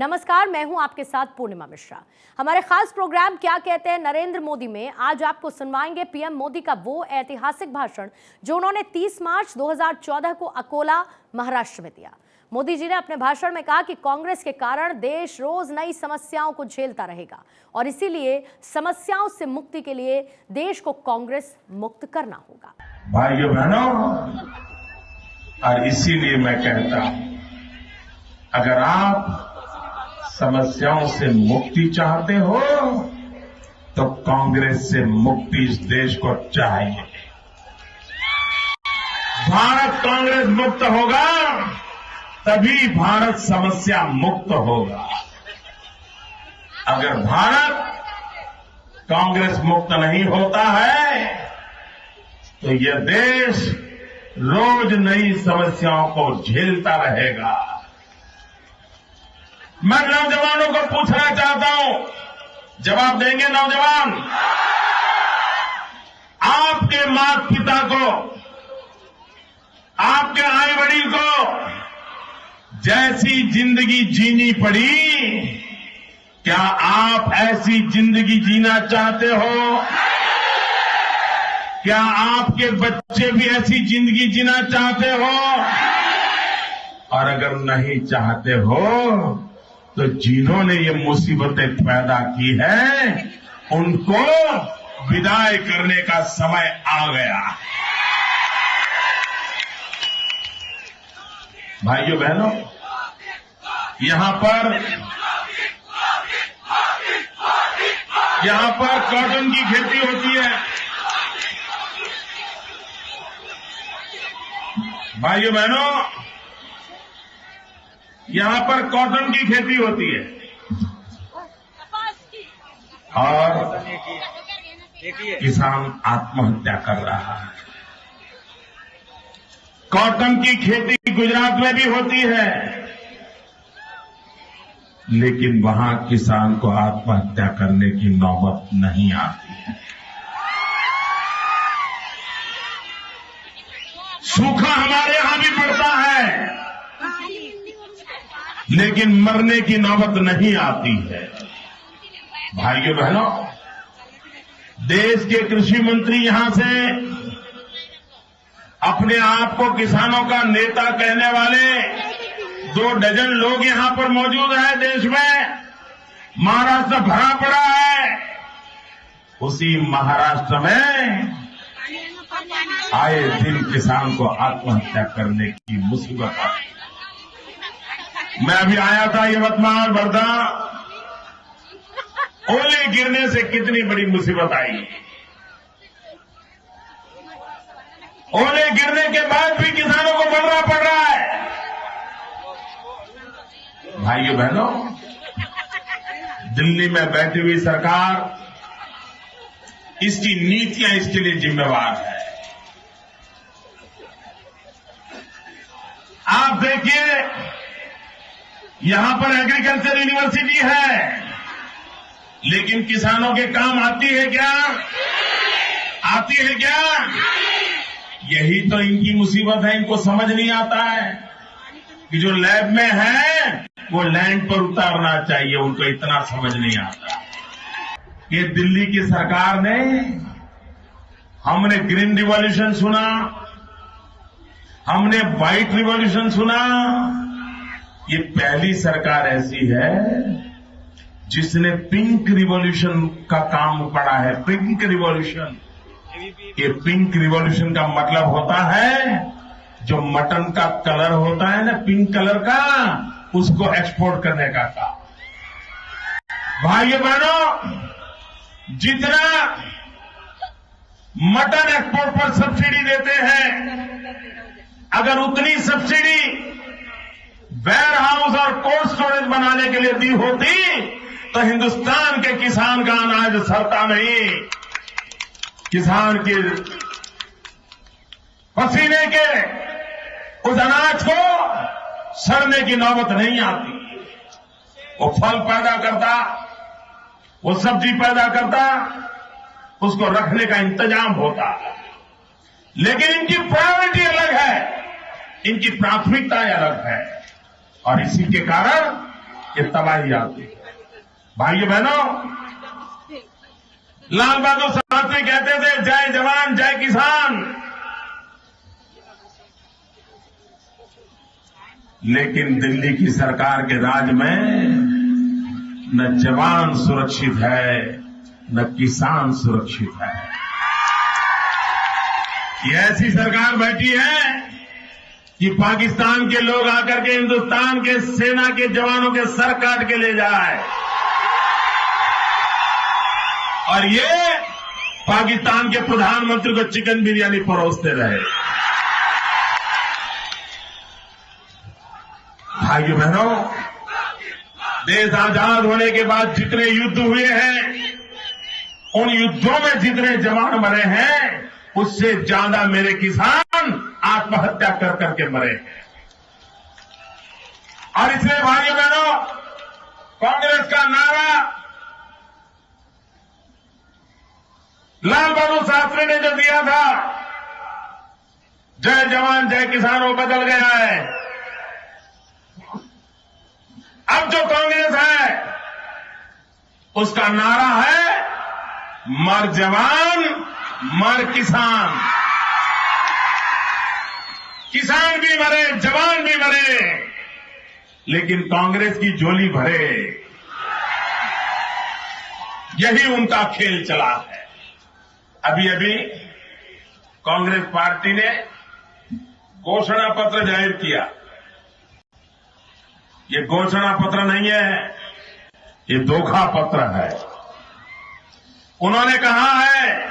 नमस्कार, मैं हूं आपके साथ पूर्णिमा मिश्रा। हमारे खास प्रोग्राम क्या कहते हैं नरेंद्र मोदी में आज आपको सुनवाएंगे पीएम मोदी का वो ऐतिहासिक भाषण जो उन्होंने 30 मार्च 2014 को अकोला, महाराष्ट्र में दिया। मोदी जी ने अपने भाषण में कहा कि कांग्रेस के कारण देश रोज नई समस्याओं को झेलता रहेगा और इसीलिए समस्याओं से मुक्ति के लिए देश को कांग्रेस मुक्त करना होगा। भाइयों बहनों, और इसीलिए मैं कहता हूं, अगर आप समस्याओं से मुक्ति चाहते हो तो कांग्रेस से मुक्ति इस देश को चाहिए। भारत कांग्रेस मुक्त होगा तभी भारत समस्या मुक्त होगा। अगर भारत कांग्रेस मुक्त नहीं होता है तो यह देश रोज नई समस्याओं को झेलता रहेगा। मैं नौजवानों को पूछना चाहता हूं, जवाब देंगे नौजवान? आपके माता पिता को, आपके आई बड़ी को जैसी जिंदगी जीनी पड़ी, क्या आप ऐसी जिंदगी जीना चाहते हो? क्या आपके बच्चे भी ऐसी जिंदगी जीना चाहते हो? और अगर नहीं चाहते हो तो जिन्होंने ये मुसीबतें पैदा की है उनको विदाई करने का समय आ गया। भाइयों बहनों, यहां पर कॉटन की खेती होती है। भाइयों बहनों, यहां पर कॉटन की खेती होती है और किसान आत्महत्या कर रहा है। कॉटन की खेती गुजरात में भी होती है, लेकिन वहां किसान को आत्महत्या करने की नौबत नहीं आती है। सूखा हमारे यहां भी पड़ता है, लेकिन मरने की नौबत नहीं आती है। भाइयों बहनों, देश के कृषि मंत्री यहां से अपने आप को किसानों का नेता कहने वाले 2 डजन लोग यहां पर मौजूद हैं। देश में महाराष्ट्र भरा पड़ा है, उसी महाराष्ट्र में आए दिन किसान को आत्महत्या करने की मुसीबत आई। मैं अभी आया था यवतमाल, वर्धा, ओले गिरने से कितनी बड़ी मुसीबत आई। ओले गिरने के बाद भी किसानों को मरना पड़ रहा है। भाइयों बहनों, दिल्ली में बैठी हुई सरकार, इसकी नीतियां इसके लिए जिम्मेवार है। आप देखिए, यहां पर एग्रीकल्चर यूनिवर्सिटी है, लेकिन किसानों के काम आती है क्या? आती है क्या? यही तो इनकी मुसीबत है। इनको समझ नहीं आता है कि जो लैब में है वो लैंड पर उतारना चाहिए। उनको इतना समझ नहीं आता। ये दिल्ली की सरकार ने, हमने ग्रीन रिवॉल्यूशन सुना, हमने व्हाइट रिवॉल्यूशन सुना, ये पहली सरकार ऐसी है जिसने पिंक रिवॉल्यूशन का काम पड़ा है। पिंक रिवॉल्यूशन, ये पिंक रिवॉल्यूशन का मतलब होता है जो मटन का कलर होता है ना, पिंक कलर का, उसको एक्सपोर्ट करने का काम। भाइयों बहनों, जितना मटन एक्सपोर्ट पर सब्सिडी देते हैं, अगर उतनी सब्सिडी वेयर हाउस और कोल्ड स्टोरेज बनाने के लिए दी होती तो हिंदुस्तान के किसान का अनाज सड़ता नहीं। किसान के पसीने के उस अनाज को सड़ने की नौबत नहीं आती। वो फल पैदा करता, वो सब्जी पैदा करता, उसको रखने का इंतजाम होता। लेकिन इनकी प्रायोरिटी अलग है, इनकी प्राथमिकताएं अलग है। और इसी के कारण कि तबाही आती है। भाइयों बहनों, लाल बहादुर शास्त्री कहते थे, जय जवान जय किसान। लेकिन दिल्ली की सरकार के राज में न जवान सुरक्षित है न किसान सुरक्षित है। ये ऐसी सरकार बैठी है कि पाकिस्तान के लोग आकर के हिंदुस्तान के सेना के जवानों के सर काट के ले जाए, और ये पाकिस्तान के प्रधानमंत्री को चिकन बिरयानी परोसते रहे। भाइयों बहनों, देश आजाद होने के बाद जितने युद्ध हुए हैं, उन युद्धों में जितने जवान मरे हैं, उससे ज्यादा मेरे किसान आत्महत्या कर करके मरे हैं। और इसलिए भाइयों बहनों, कांग्रेस का नारा लाल बहादुर शास्त्री ने जो दिया था, जय जवान जय किसान, वो बदल गया है। अब जो कांग्रेस है उसका नारा है, मर जवान मर किसान। किसान भी मरे, जवान भी मरे, लेकिन कांग्रेस की झोली भरे, यही उनका खेल चला है। अभी अभी कांग्रेस पार्टी ने घोषणा पत्र जाहिर किया। ये घोषणा पत्र नहीं है, ये धोखा पत्र है। उन्होंने कहा है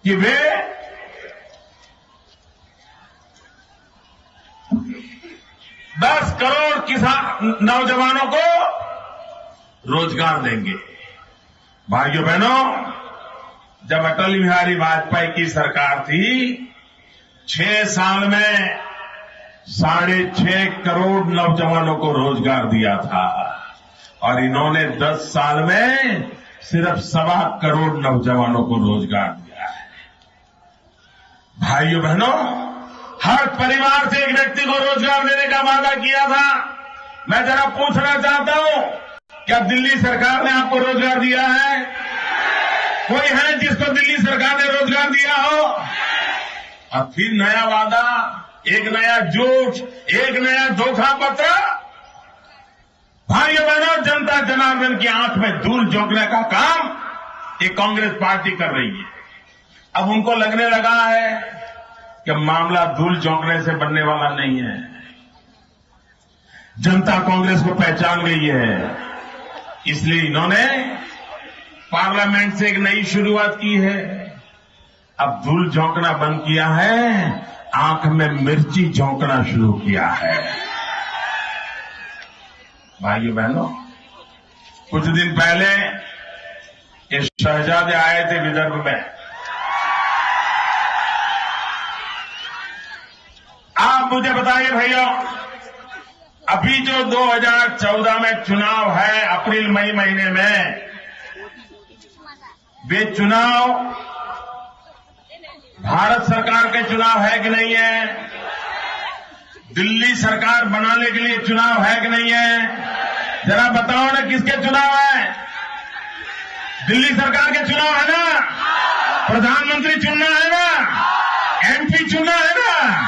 कि वे 10 करोड़ किसान नौजवानों को रोजगार देंगे। भाइयों बहनों, जब अटल बिहारी वाजपेयी की सरकार थी, 6 साल में 6.5 करोड़ नौजवानों को रोजगार दिया था, और इन्होंने 10 साल में सिर्फ 1.25 करोड़ नौजवानों को रोजगार दिया है। भाइयों बहनों, हर परिवार से एक व्यक्ति को रोजगार देने का वादा किया था। मैं जरा पूछना चाहता हूं, क्या दिल्ली सरकार ने आपको रोजगार दिया है? कोई है जिसको दिल्ली सरकार ने रोजगार दिया हो? अब फिर नया वादा, एक नया झूठ, एक नया धोखा पत्र। भाइयों बहनों, जनता जनार्दन की आंख में धूल झोंकने का काम ये कांग्रेस पार्टी कर रही है। अब उनको लगने लगा है कि मामला धूल झोंकने से बनने वाला नहीं है। जनता कांग्रेस को पहचान गई है, इसलिए इन्होंने पार्लियामेंट से एक नई शुरुआत की है। अब धूल झोंकना बंद किया है, आंख में मिर्ची झोंकना शुरू किया है। भाइयों बहनों, कुछ दिन पहले ये शहजादे आए थे विदर्भ में। आप मुझे बताइए भैया, अभी जो 2014 में चुनाव है, अप्रैल मई महीने में, वे चुनाव भारत सरकार के चुनाव है कि नहीं है? दिल्ली सरकार बनाने के लिए चुनाव है कि नहीं है? जरा बताओ ना, किसके चुनाव है? दिल्ली सरकार के चुनाव है ना? प्रधानमंत्री चुनना है ना? एमपी चुनना है ना?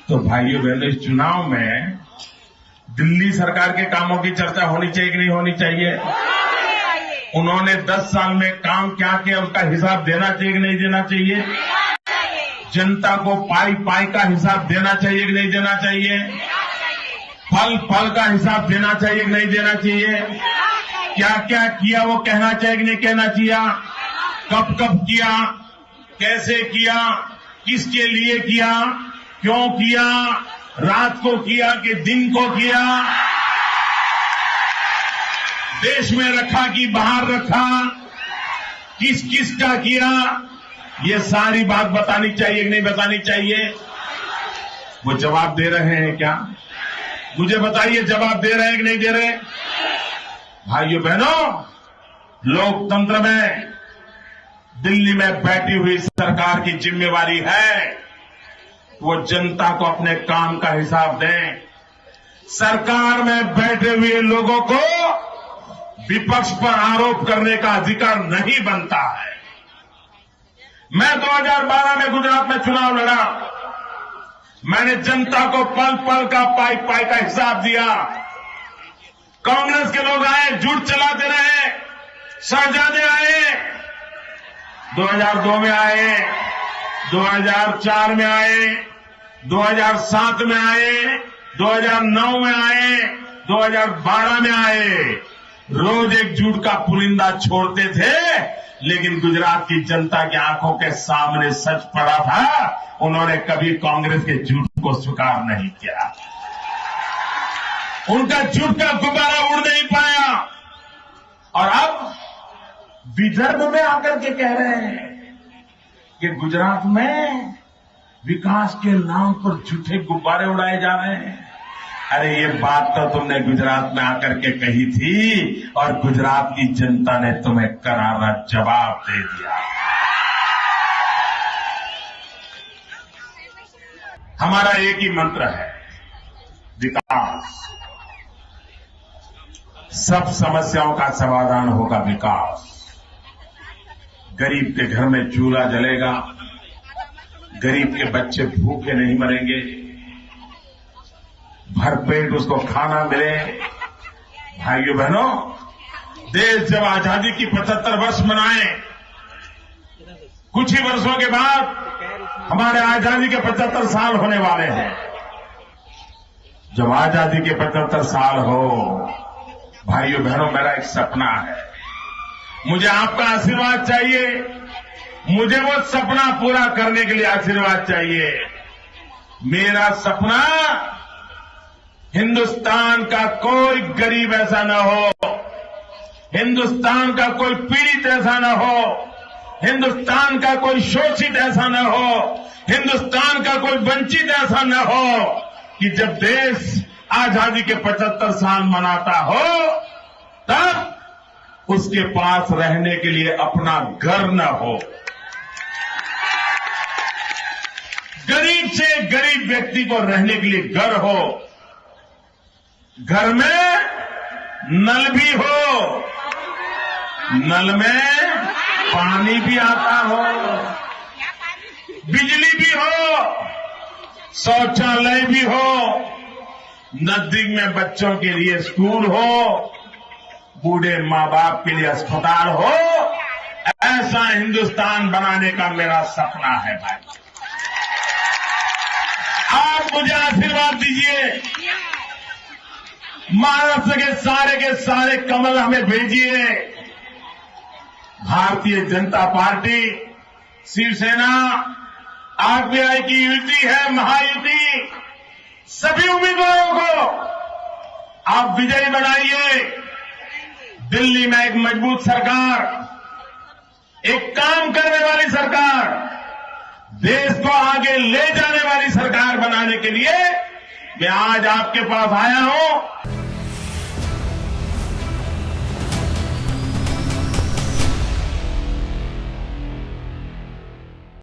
तो भाइयों बहनों, इस चुनाव में दिल्ली सरकार के कामों की चर्चा होनी चाहिए कि नहीं होनी चाहिए? उन्होंने 10 साल में काम क्या किया, उसका हिसाब देना चाहिए कि नहीं देना चाहिए? जनता को पाई पाई का हिसाब देना चाहिए कि नहीं देना चाहिए? पल पल का हिसाब देना चाहिए कि नहीं देना चाहिए? क्या क्या किया वो कहना चाहिए कि नहीं कहना चाहिए? कब कब किया, कैसे किया, किसके लिए किया, क्यों किया, रात को किया कि दिन को किया, देश में रखा कि बाहर रखा, किस किस का किया, ये सारी बात बतानी चाहिए कि नहीं बतानी चाहिए? वो जवाब दे रहे हैं क्या? मुझे बताइए, जवाब दे रहे हैं कि नहीं दे रहे? भाइयों बहनों, लोकतंत्र में दिल्ली में बैठी हुई सरकार की जिम्मेवारी है वो जनता को अपने काम का हिसाब दें। सरकार में बैठे हुए लोगों को विपक्ष पर आरोप करने का अधिकार नहीं बनता है। मैं 2012 में गुजरात में चुनाव लड़ा। मैंने जनता को पल पल का पाई पाई का हिसाब दिया। कांग्रेस के लोग आए, झूठ चलाते रहे, शहजादे आए, 2002 में आए, 2004 में आए, 2007 में आए, 2009 में आए, 2012 में आए। रोज एक झूठ का पुलिंदा छोड़ते थे, लेकिन गुजरात की जनता की आंखों के सामने सच पड़ा था। उन्होंने कभी कांग्रेस के झूठ को स्वीकार नहीं किया। उनका झूठ का गुब्बारा उड़ नहीं पाया। और अब विदर्भ में आकर के कह रहे हैं कि गुजरात में विकास के नाम पर झूठे गुब्बारे उड़ाए जा रहे हैं। अरे ये बात तो तुमने गुजरात में आकर के कही थी और गुजरात की जनता ने तुम्हें करारा जवाब दे दिया। हमारा एक ही मंत्र है, विकास। सब समस्याओं का समाधान होगा विकास। गरीब के घर में चूल्हा जलेगा, गरीब के बच्चे भूखे नहीं मरेंगे, भरपेट उसको खाना मिले। भाइयों बहनों, देश जब आजादी की 75 वर्ष मनाए, कुछ ही वर्षों के बाद हमारे आजादी के 75 साल होने वाले हैं। जब आजादी के 75 साल हो, भाइयों बहनों, मेरा एक सपना है। मुझे आपका आशीर्वाद चाहिए। मुझे वो सपना पूरा करने के लिए आशीर्वाद चाहिए। मेरा सपना, हिंदुस्तान का कोई गरीब ऐसा न हो, हिंदुस्तान का कोई पीड़ित ऐसा न हो, हिंदुस्तान का कोई शोषित ऐसा न हो, हिंदुस्तान का कोई वंचित ऐसा न हो कि जब देश आजादी के 75 साल मनाता हो तब उसके पास रहने के लिए अपना घर न हो। गरीब से गरीब व्यक्ति को रहने के लिए घर हो, घर में नल भी हो, नल में पानी भी आता हो, बिजली भी हो, शौचालय भी हो, नजदीक में बच्चों के लिए स्कूल हो, बूढ़े माँ बाप के लिए अस्पताल हो। ऐसा हिंदुस्तान बनाने का मेरा सपना है भाई। आप मुझे आशीर्वाद दीजिए। महाराष्ट्र के सारे कमल हमें भेजिए। भारतीय जनता पार्टी, शिवसेना, आरपीआई की युति है, महायुति। सभी उम्मीदवारों को आप विजयी बनाइए। दिल्ली में एक मजबूत सरकार, एक काम करने वाली सरकार, देश को आगे ले जाने वाली सरकार बनाने के लिए मैं आज आपके पास आया हूं।